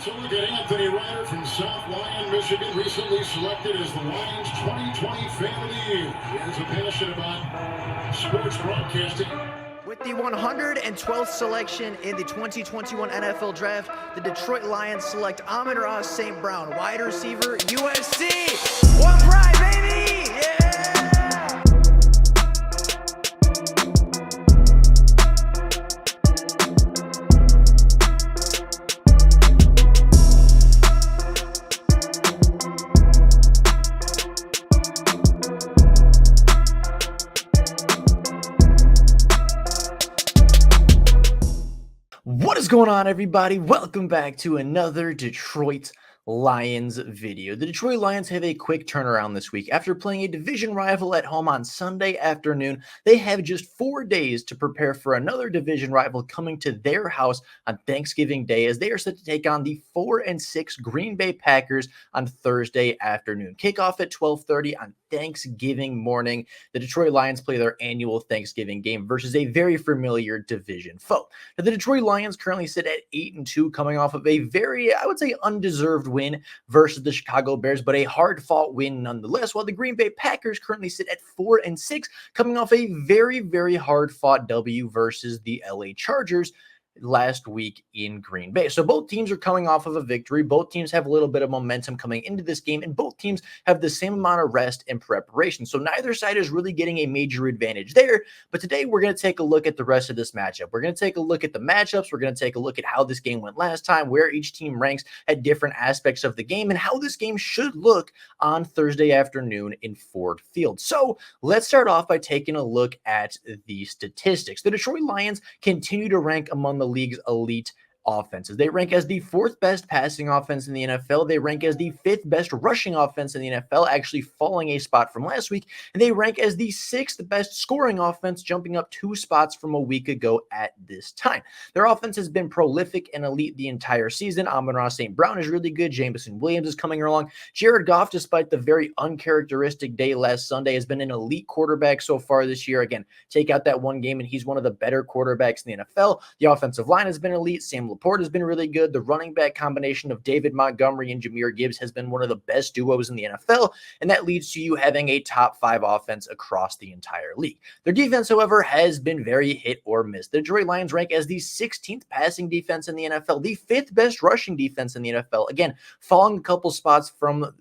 So look at Anthony Ryder from South Lyon, Michigan, recently selected as the Lions 2020 Fan of the Year. He has a passion about sports broadcasting. With the 112th selection in the 2021 NFL Draft, the Detroit Lions select Amon-Ra St. Brown, wide receiver, USC. One pride, baby! Yeah! What is going on, everybody? Welcome back to another Detroit Lions video. The Detroit Lions have a quick turnaround this week. After playing a division rival at home on Sunday afternoon, they have just 4 days to prepare for another division rival coming to their house on Thanksgiving Day, as they are set to take on the 4-6 Green Bay Packers on Thursday afternoon. Kickoff at 12:30 on Thanksgiving morning. The Detroit Lions play their annual Thanksgiving game versus a very familiar division foe. Now, the Detroit Lions currently sit at 8-2, coming off of a very, I would say, undeserved win versus the Chicago Bears, but a hard-fought win nonetheless, while the Green Bay Packers currently sit at 4-6, coming off a very, very hard-fought W versus the LA Chargers last week in Green Bay. So both teams are coming off of a victory. Both teams have a little bit of momentum coming into this game, and both teams have the same amount of rest and preparation. So neither side is really getting a major advantage there. But today we're going to take a look at the rest of this matchup. We're going to take a look at the matchups. We're going to take a look at how this game went last time, where each team ranks at different aspects of the game, and how this game should look on Thursday afternoon in Ford Field. So let's start off by taking a look at the statistics. The Detroit Lions continue to rank among the league's elite offenses. They rank as the 4th best passing offense in the NFL. They rank as the 5th best rushing offense in the NFL, actually falling a spot from last week. And they rank as the 6th best scoring offense, jumping up 2 spots from a week ago at this time. Their offense has been prolific and elite the entire season. Amon-Ra St. Brown is really good. Jameson Williams is coming along. Jared Goff, despite the very uncharacteristic day last Sunday, has been an elite quarterback so far this year. Again, take out that one game and he's one of the better quarterbacks in the NFL. The offensive line has been elite. Sam Laporte has been really good. The running back combination of David Montgomery and Jahmyr Gibbs has been one of the best duos in the NFL, and that leads to you having a top 5 offense across the entire league. Their defense, however, has been very hit or miss. The Detroit Lions rank as the 16th passing defense in the NFL, the 5th best rushing defense in the NFL. Again, falling a couple spots from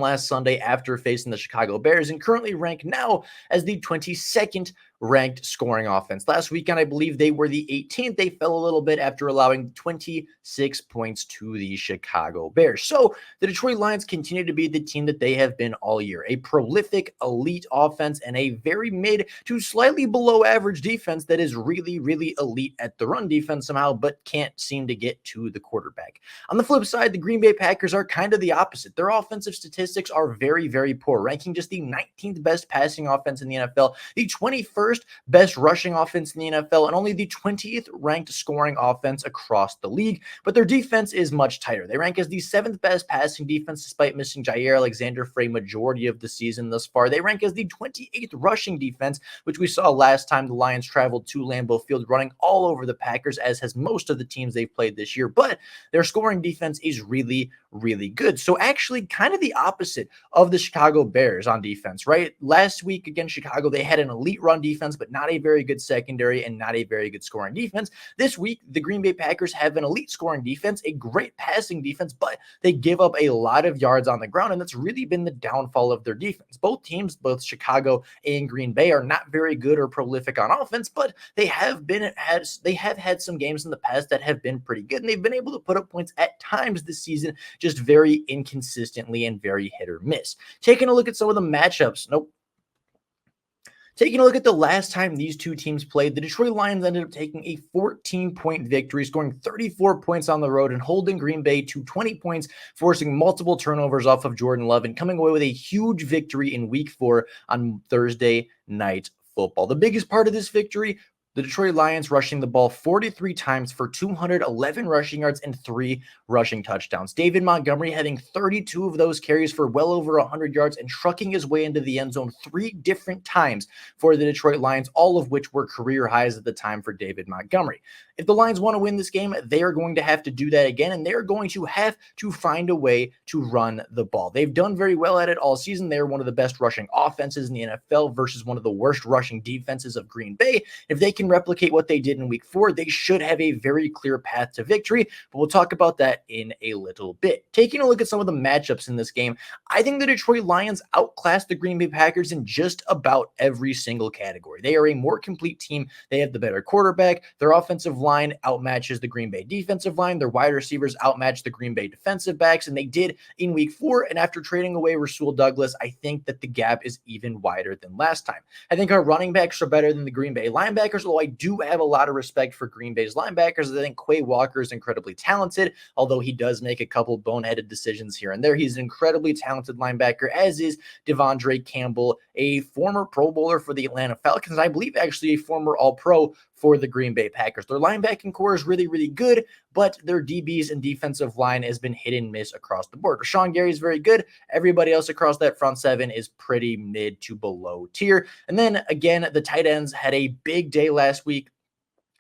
last Sunday after facing the Chicago Bears, and currently ranked now as the 22nd ranked scoring offense. Last weekend, I believe they were the 18th. They fell a little bit after allowing 26 points to the Chicago Bears. So the Detroit Lions continue to be the team that they have been all year. A prolific, elite offense and a very mid to slightly below average defense that is really, really elite at the run defense somehow, but can't seem to get to the quarterback. On the flip side, the Green Bay Packers are kind of the opposite. Their offensive statistics are very, very poor, ranking just the 19th best passing offense in the NFL, the 21st best rushing offense in the NFL, and only the 20th ranked scoring offense across the league. But their defense is much tighter. They rank as the 7th best passing defense despite missing Jair Alexander for a majority of the season thus far. They rank as the 28th rushing defense, which we saw last time the Lions traveled to Lambeau Field, running all over the Packers, as has most of the teams they've played this year. But their scoring defense is really, really good. So actually kind of the opposite of the Chicago Bears on defense, right? Last week against Chicago, they had an elite run defense, but not a very good secondary and not a very good scoring defense. This week, the Green Bay Packers have an elite scoring defense, a great passing defense, but they give up a lot of yards on the ground, and that's really been the downfall of their defense. Both teams, both Chicago and Green Bay, are not very good or prolific on offense, but they have had some games in the past that have been pretty good, and they've been able to put up points at times this season, just very inconsistently and very hit or miss. Taking a look at some of the matchups. Taking a look at the last time these two teams played, the Detroit Lions ended up taking a 14-point victory, scoring 34 points on the road and holding Green Bay to 20 points, forcing multiple turnovers off of Jordan Love and coming away with a huge victory in Week 4 on Thursday Night Football. The biggest part of this victory The Detroit Lions rushing the ball 43 times for 211 rushing yards and 3 rushing touchdowns. David Montgomery having 32 of those carries for well over 100 yards and trucking his way into the end zone 3 different times for the Detroit Lions, all of which were career highs at the time for David Montgomery. If the Lions want to win this game, they are going to have to do that again, and they're going to have to find a way to run the ball. They've done very well at it all season. They're one of the best rushing offenses in the NFL versus one of the worst rushing defenses of Green Bay. If they can replicate what they did in week 4, they should have a very clear path to victory, but we'll talk about that in a little bit. Taking a look at some of the matchups in this game, I think the Detroit Lions outclassed the Green Bay Packers in just about every single category. They are a more complete team. They have the better quarterback. Their offensive line outmatches the Green Bay defensive line. Their wide receivers outmatch the Green Bay defensive backs, and they did in week 4. And after trading away Rasul Douglas, I think that the gap is even wider than last time. I think our running backs are better than the Green Bay linebackers, although I do have a lot of respect for Green Bay's linebackers. I think Quay Walker is incredibly talented, although he does make a couple boneheaded decisions here and there. He's an incredibly talented linebacker, as is Devondre Campbell, a former Pro Bowler for the Atlanta Falcons, I believe actually a former All-Pro for the Green Bay Packers. Their linebacking core is really, really good, but their DBs and defensive line has been hit and miss across the board. Rashawn Gary is very good. Everybody else across that front seven is pretty mid to below tier. And then again, the tight ends had a big day last week.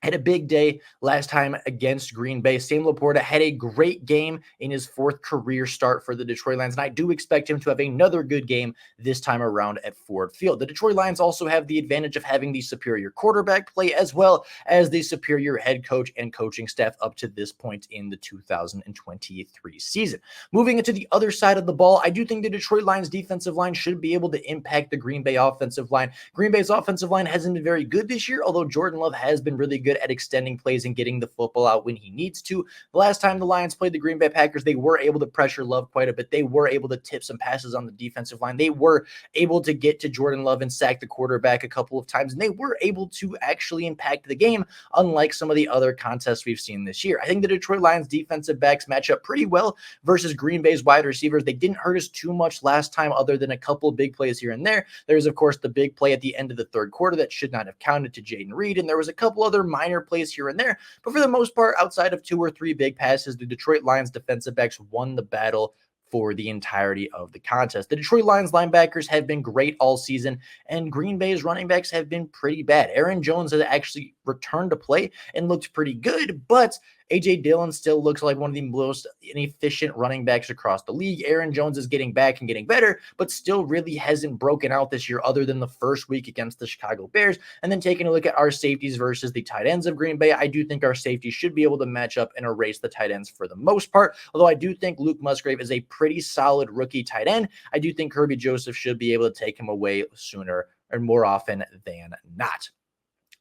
Had a big day last time against Green Bay. Sam Laporta had a great game in his 4th career start for the Detroit Lions, and I do expect him to have another good game this time around at Ford Field. The Detroit Lions also have the advantage of having the superior quarterback play as well as the superior head coach and coaching staff up to this point in the 2023 season. Moving into the other side of the ball, I do think the Detroit Lions defensive line should be able to impact the Green Bay offensive line. Green Bay's offensive line hasn't been very good this year, although Jordan Love has been really good at extending plays and getting the football out when he needs to. The last time the Lions played the Green Bay Packers, they were able to pressure Love quite a bit. They were able to tip some passes on the defensive line. They were able to get to Jordan Love and sack the quarterback a couple of times, and they were able to actually impact the game, unlike some of the other contests we've seen this year. I think the Detroit Lions defensive backs match up pretty well versus Green Bay's wide receivers. They didn't hurt us too much last time other than a couple of big plays here and there. There's, of course, the big play at the end of the 3rd quarter that should not have counted to Jaden Reed, and there was a couple other minor plays here and there. But for the most part, outside of 2 or 3 big passes, the Detroit Lions defensive backs won the battle for the entirety of the contest. The Detroit Lions linebackers have been great all season, and Green Bay's running backs have been pretty bad. Aaron Jones has actually returned to play and looked pretty good, but A.J. Dillon still looks like one of the most inefficient running backs across the league. Aaron Jones is getting back and getting better, but still really hasn't broken out this year other than the first week against the Chicago Bears. And then taking a look at our safeties versus the tight ends of Green Bay, I do think our safeties should be able to match up and erase the tight ends for the most part, although I do think Luke Musgrave is a pretty solid rookie tight end. I do think Kirby Joseph should be able to take him away sooner or more often than not.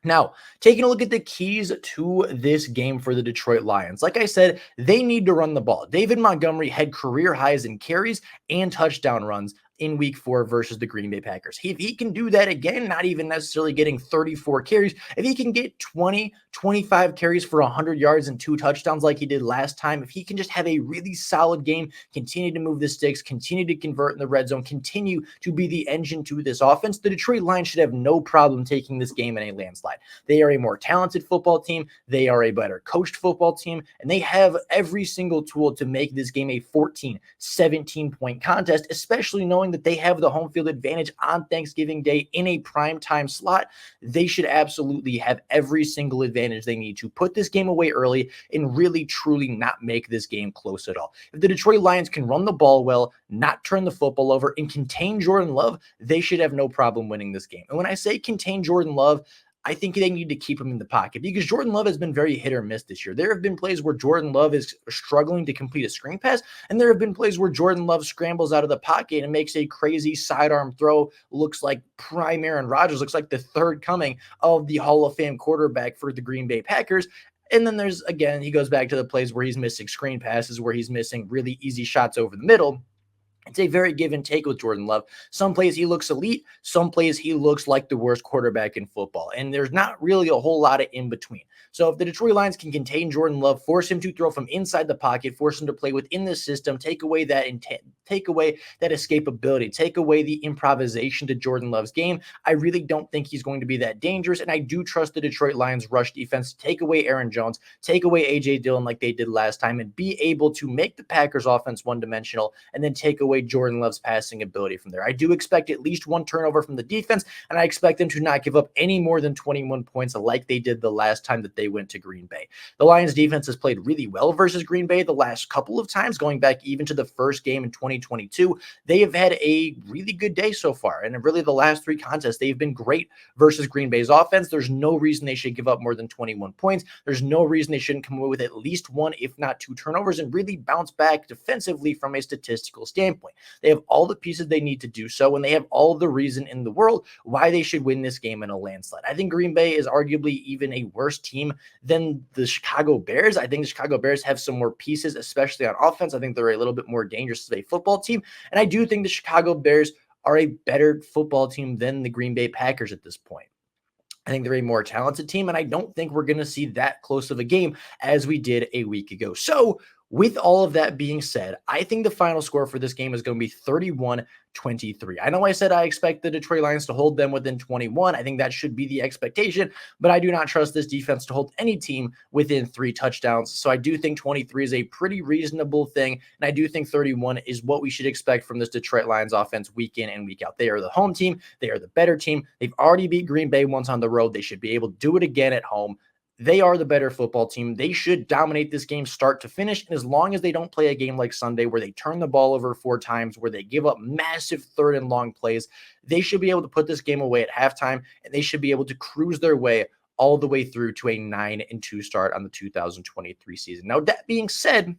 Now, taking a look at the keys to this game for the Detroit Lions. Like I said, they need to run the ball. David Montgomery had career highs in carries and touchdown runs in week 4 versus the Green Bay Packers. If he can do that again, not even necessarily getting 34 carries, if he can get 20, 25 carries for 100 yards and 2 touchdowns like he did last time, if he can just have a really solid game, continue to move the sticks, continue to convert in the red zone, continue to be the engine to this offense, the Detroit Lions should have no problem taking this game in a landslide. They are a more talented football team. They are a better coached football team, and they have every single tool to make this game a 14, 17-point contest, especially knowing that they have the home field advantage on Thanksgiving Day in a prime time slot. They should absolutely have every single advantage they need to put this game away early and really, truly not make this game close at all. If the Detroit Lions can run the ball well, not turn the football over, and contain Jordan Love, they should have no problem winning this game. And when I say contain Jordan Love, I think they need to keep him in the pocket because Jordan Love has been very hit or miss this year. There have been plays where Jordan Love is struggling to complete a screen pass, and there have been plays where Jordan Love scrambles out of the pocket and makes a crazy sidearm throw, looks like prime Aaron Rodgers, looks like the 3rd coming of the Hall of Fame quarterback for the Green Bay Packers. And then there's, again, he goes back to the plays where he's missing screen passes, where he's missing really easy shots over the middle. It's a very give and take with Jordan Love. Some plays he looks elite. Some plays he looks like the worst quarterback in football. And there's not really a whole lot of in between. So if the Detroit Lions can contain Jordan Love, force him to throw from inside the pocket, force him to play within the system, take away that take away that escapability, take away the improvisation to Jordan Love's game, I really don't think he's going to be that dangerous. And I do trust the Detroit Lions rush defense to take away Aaron Jones, take away A.J. Dillon like they did last time, and be able to make the Packers offense one-dimensional and then take away Jordan Love's passing ability from there. I do expect at least one turnover from the defense, and I expect them to not give up any more than 21 points like they did the last time that they went to Green Bay. The Lions defense has played really well versus Green Bay the last couple of times, going back even to the first game in 2022. They have had a really good day so far, and really the last three contests, they've been great versus Green Bay's offense. There's no reason they should give up more than 21 points. There's no reason they shouldn't come away with at least one, if not two turnovers, and really bounce back defensively from a statistical standpoint. They have all the pieces they need to do so, and they have all the reason in the world why they should win this game in a landslide. I think Green Bay is arguably even a worse team than the Chicago Bears. I think the Chicago Bears have some more pieces, especially on offense. I think they're a little bit more dangerous as a football team, and I do think the Chicago Bears are a better football team than the Green Bay Packers at this point. I think they're a more talented team, and I don't think we're going to see that close of a game as we did a week ago. So, with all of that being said, I think the final score for this game is going to be 31-23. I know I said I expect the Detroit Lions to hold them within 21. I think that should be the expectation, but I do not trust this defense to hold any team within 3 touchdowns. So I do think 23 is a pretty reasonable thing, and I do think 31 is what we should expect from this Detroit Lions offense week in and week out. They are the home team. They are the better team. They've already beat Green Bay once on the road. They should be able to do it again at home. They are the better football team. They should dominate this game start to finish. And as long as they don't play a game like Sunday where they turn the ball over 4 times, where they give up massive third and long plays, they should be able to put this game away at halftime, and they should be able to cruise their way all the way through to a 9-2 start on the 2023 season. Now, that being said,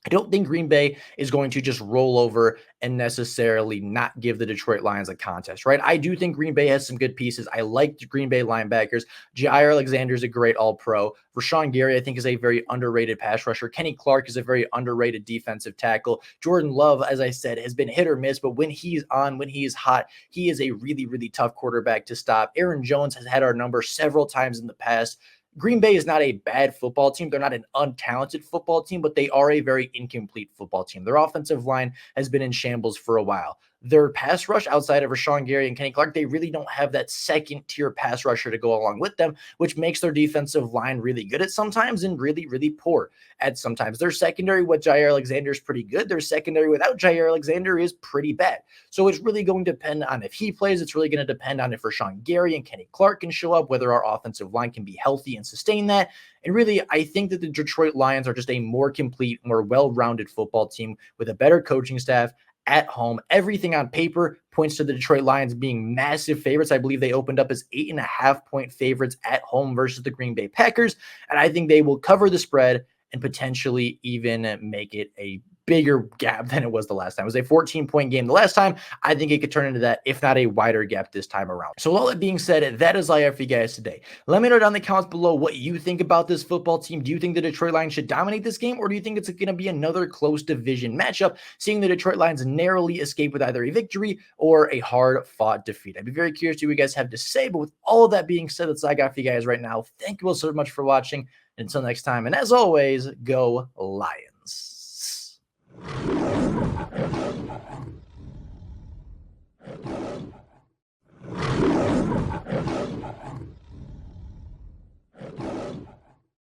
I don't think Green Bay is going to just roll over and necessarily not give the Detroit Lions a contest, right? I do think Green Bay has some good pieces. I like the Green Bay linebackers. Jair Alexander is a great all-pro. Rashawn Gary, I think, is a very underrated pass rusher. Kenny Clark is a very underrated defensive tackle. Jordan Love, as I said, has been hit or miss, but when he's on, when he is hot, he is a really, really tough quarterback to stop. Aaron Jones has had our number several times in the past. Green Bay is not a bad football team. They're not an untalented football team, but they are a very incomplete football team. Their offensive line has been in shambles for a while. Their pass rush outside of Rashawn Gary and Kenny Clark, they really don't have that second tier pass rusher to go along with them, which makes their defensive line really good at sometimes and really, really poor at sometimes. Their secondary with Jair Alexander is pretty good. Their secondary without Jair Alexander is pretty bad. So it's really going to depend on if he plays. It's really going to depend on if Rashawn Gary and Kenny Clark can show up, whether our offensive line can be healthy and sustain that. And really, I think that the Detroit Lions are just a more complete, more well-rounded football team with a better coaching staff at home. Everything on paper points to the Detroit Lions being massive favorites. I believe they opened up as 8.5-point favorites at home versus the Green Bay Packers. And I think they will cover the spread and potentially even make it a bigger gap than it was the last time. It was a 14-point game the last time. I think it could turn into that, if not a wider gap this time around. So with all that being said, that is all I have for you guys today. Let me know down in the comments below what you think about this football team. Do you think the Detroit Lions should dominate this game, or do you think it's going to be another close division matchup, seeing the Detroit Lions narrowly escape with either a victory or a hard-fought defeat? I'd be very curious to what you guys have to say, but with all of that being said, that's all I got for you guys right now. Thank you all so much for watching. Until next time, and as always, go Lions.